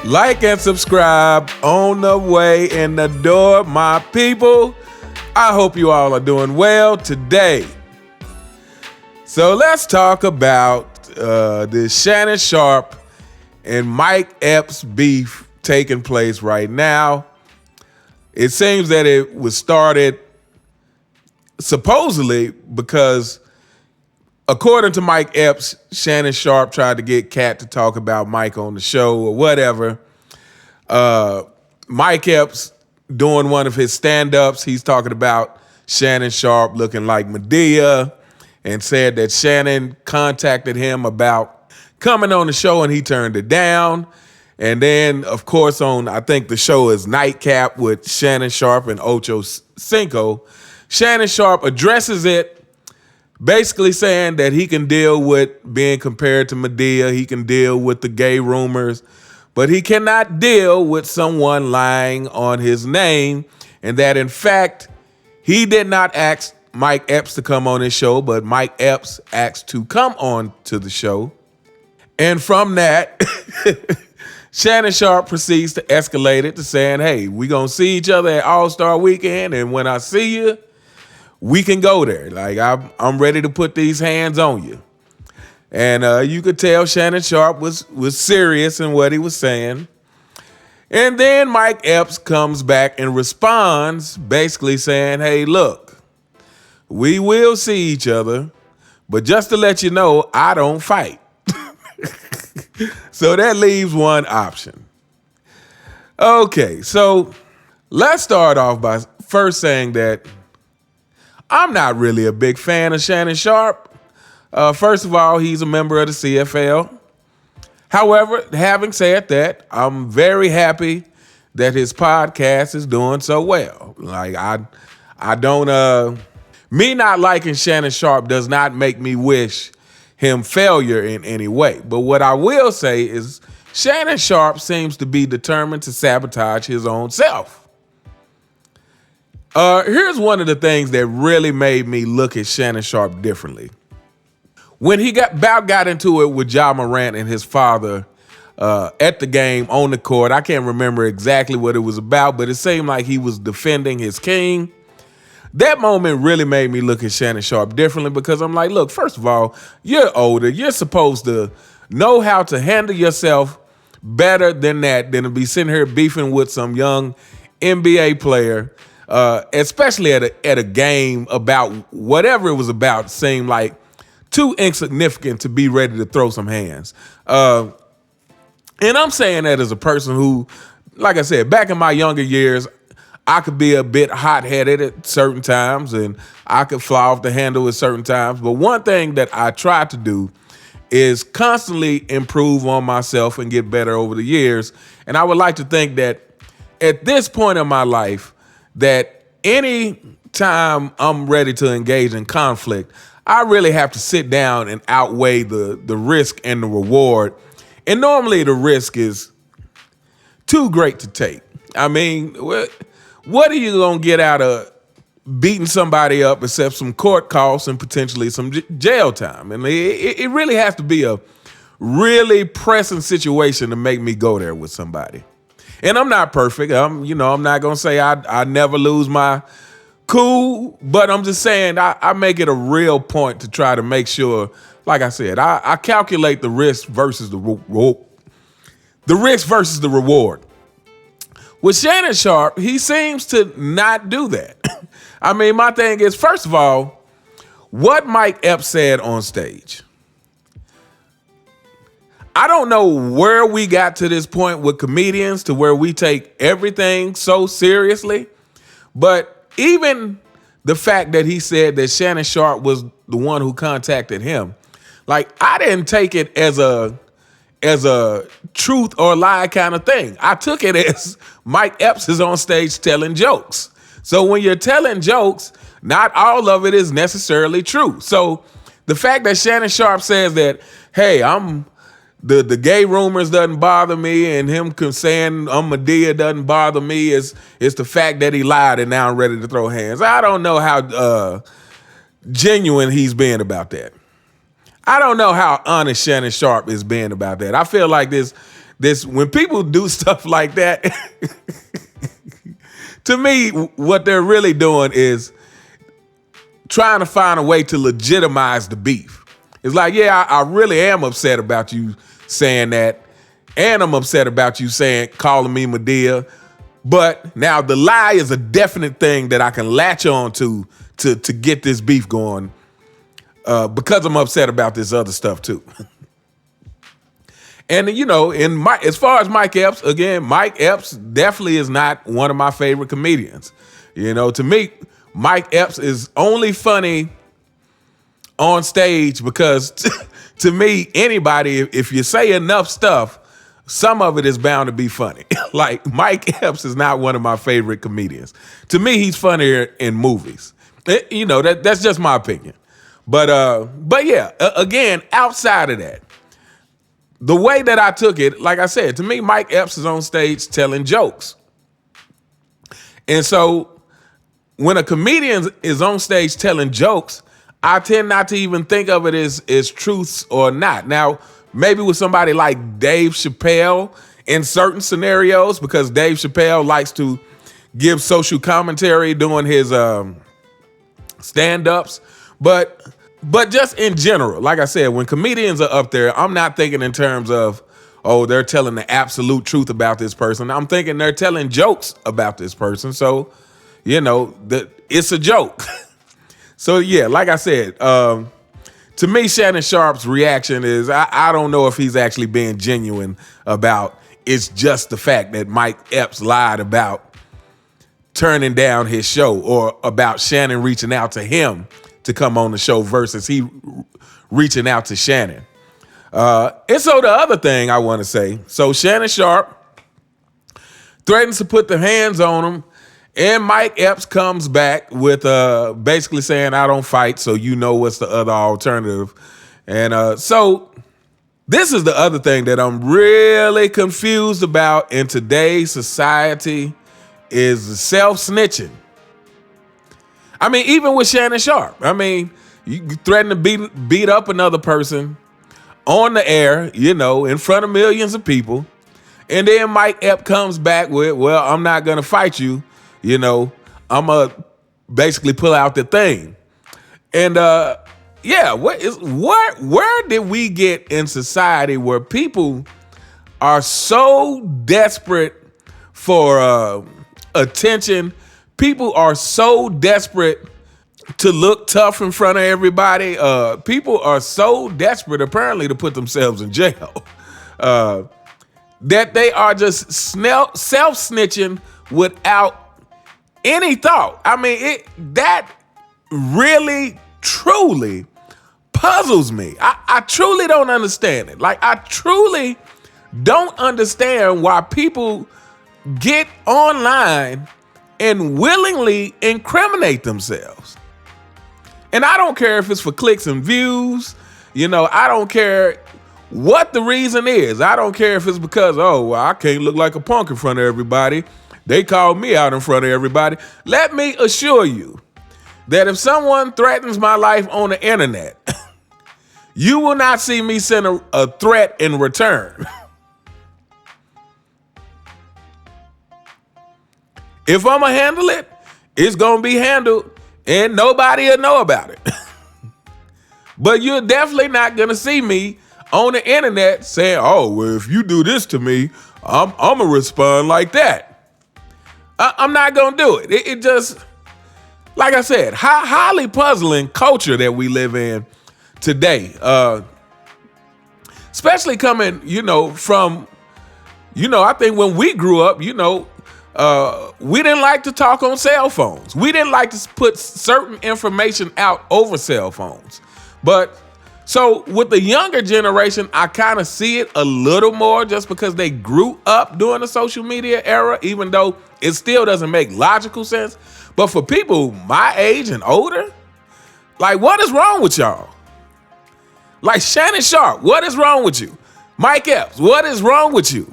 Like and subscribe on the way in the door, my people. I hope you all are doing well today. So let's talk about this Shannon Sharpe and Mike Epps beef taking place right now. It seems that it was started supposedly because, according to Mike Epps, Shannon Sharpe tried to get Katt to talk about Mike on the show or whatever. Mike Epps doing one of his stand-ups, he's talking about Shannon Sharpe looking like Madea and said that Shannon contacted him about coming on the show and he turned it down. And then, of course, I think the show is Nightcap with Shannon Sharpe and Ocho Cinco, Shannon Sharpe addresses it, basically saying that he can deal with being compared to Madea, he can deal with the gay rumors, but he cannot deal with someone lying on his name, and that, in fact, he did not ask Mike Epps to come on his show, but Mike Epps asked to come on to the show. And from that, Shannon Sharpe proceeds to escalate it to saying, hey, we're going to see each other at All-Star Weekend, and when I see you, we can go there. Like, I'm ready to put these hands on you. And you could tell Shannon Sharpe was serious in what he was saying. And then Mike Epps comes back and responds, basically saying, hey, look, we will see each other, but just to let you know, I don't fight. So that leaves one option. Okay, so let's start off by first saying that I'm not really a big fan of Shannon Sharpe. First of all, he's a member of the CFL. However, having said that, I'm very happy that his podcast is doing so well. Like, I don't, me not liking Shannon Sharpe does not make me wish him failure in any way. But what I will say is Shannon Sharpe seems to be determined to sabotage his own self. Here's one of the things that really made me look at Shannon Sharpe differently. When he got into it with Ja Morant and his father at the game on the court, I can't remember exactly what it was about, but it seemed like he was defending his king. That moment really made me look at Shannon Sharpe differently because I'm like, look, first of all, you're older. You're supposed to know how to handle yourself better than that, than to be sitting here beefing with some young NBA player, especially at a game about whatever it was about, seemed like too insignificant to be ready to throw some hands. And I'm saying that as a person who, like I said, back in my younger years, I could be a bit hot-headed at certain times and I could fly off the handle at certain times. But one thing that I try to do is constantly improve on myself and get better over the years. And I would like to think that at this point in my life, that any time I'm ready to engage in conflict, I really have to sit down and outweigh the risk and the reward. And normally the risk is too great to take. I mean, what are you going to get out of beating somebody up except some court costs and potentially some jail time? And it really has to be a really pressing situation to make me go there with somebody. And I'm not perfect. I'm not going to say I never lose my cool, but I'm just saying I make it a real point to try to make sure, like I said, I calculate the risk versus the risk versus the reward. With Shannon Sharpe, he seems to not do that. I mean, my thing is, first of all, what Mike Epps said on stage. I don't know where we got to this point with comedians to where we take everything so seriously, but even the fact that he said that Shannon Sharpe was the one who contacted him, like, I didn't take it as a truth or lie kind of thing. I took it as Mike Epps is on stage telling jokes. So when you're telling jokes, not all of it is necessarily true. So the fact that Shannon Sharpe says that, hey, the gay rumors doesn't bother me, and him saying I'm Madea doesn't bother me, is the fact that he lied and now I'm ready to throw hands. I don't know how genuine he's being about that. I don't know how honest Shannon Sharpe is being about that. I feel like this this when people do stuff like that, to me, what they're really doing is trying to find a way to legitimize the beef. It's like, yeah, I really am upset about you saying that, and I'm upset about you calling me Medea. But now the lie is a definite thing that I can latch on to get this beef going, because I'm upset about this other stuff too. And as far as Mike Epps, again, Mike Epps definitely is not one of my favorite comedians. To me, Mike Epps is only funny on stage because to me, anybody, if you say enough stuff, some of it is bound to be funny. Like Mike Epps is not one of my favorite comedians. To me, he's funnier in movies. That's just my opinion. But yeah, again, outside of that, the way that I took it, like I said, to me, Mike Epps is on stage telling jokes. And so when a comedian is on stage telling jokes, I tend not to even think of it as truths or not. Now, maybe with somebody like Dave Chappelle in certain scenarios, because Dave Chappelle likes to give social commentary doing his stand-ups. But just in general, like I said, when comedians are up there, I'm not thinking in terms of, oh, they're telling the absolute truth about this person. I'm thinking they're telling jokes about this person. So, it's a joke. So, yeah, like I said, to me, Shannon Sharpe's reaction is, I don't know if he's actually being genuine about it's just the fact that Mike Epps lied about turning down his show, or about Shannon reaching out to him to come on the show versus he reaching out to Shannon. And so the other thing I want to say, so Shannon Sharpe threatens to put the hands on him, and Mike Epps comes back with basically saying, I don't fight, so what's the other alternative. And so this is the other thing that I'm really confused about in today's society is self-snitching. I mean, even with Shannon Sharpe, you threaten to beat up another person on the air, in front of millions of people. And then Mike Epps comes back with, well, I'm not going to fight you. I'm going to basically pull out the thing. And where did we get in society where people are so desperate for attention? People are so desperate to look tough in front of everybody. People are so desperate, apparently, to put themselves in jail, that they are just self-snitching without any thought. That really, truly puzzles me. I truly don't understand it. Like, I truly don't understand why people get online and willingly incriminate themselves. And I don't care if it's for clicks and views. I don't care what the reason is. I don't care if it's because, I can't look like a punk in front of everybody. They called me out in front of everybody. Let me assure you that if someone threatens my life on the internet, you will not see me send a threat in return. If I'm going to handle it, it's going to be handled and nobody will know about it. But you're definitely not going to see me on the internet saying, well, if you do this to me, I'm going to respond like that. I'm not going to do it. It just, like I said, highly puzzling culture that we live in today. Especially coming, from, I think when we grew up, we didn't like to talk on cell phones. We didn't like to put certain information out over cell phones. But so with the younger generation, I kind of see it a little more just because they grew up during the social media era, even though it still doesn't make logical sense. But for people my age and older, like, what is wrong with y'all? Like Shannon Sharpe, what is wrong with you? Mike Epps, what is wrong with you?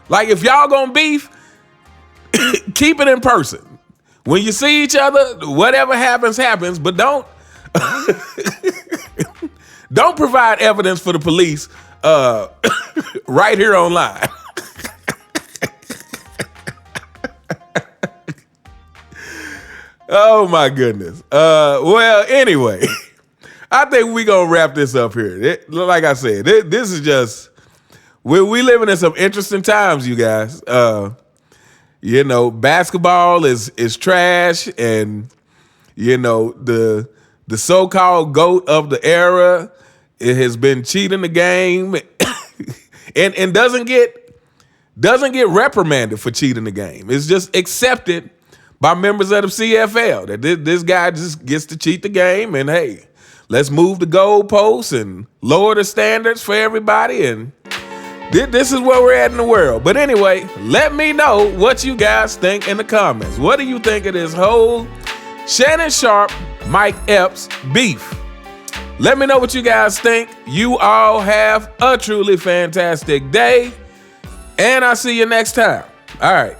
Like, if y'all gonna beef, keep it in person. When you see each other, whatever happens, but don't provide evidence for the police right here online. Oh my goodness. Well, anyway, I think we gonna wrap this up here. Like I said, this is just we living in some interesting times, you guys. Basketball is trash, and the so-called GOAT of the era, it has been cheating the game, and doesn't get reprimanded for cheating the game. It's just accepted by members of the CFL that this guy just gets to cheat the game, and hey, let's move the goalposts and lower the standards for everybody, and this is where we're at in the world. But anyway, let me know what you guys think in the comments. What do you think of this whole Shannon Sharpe, Mike Epps beef? Let me know what you guys think. You all have a truly fantastic day, and I'll see you next time. All right.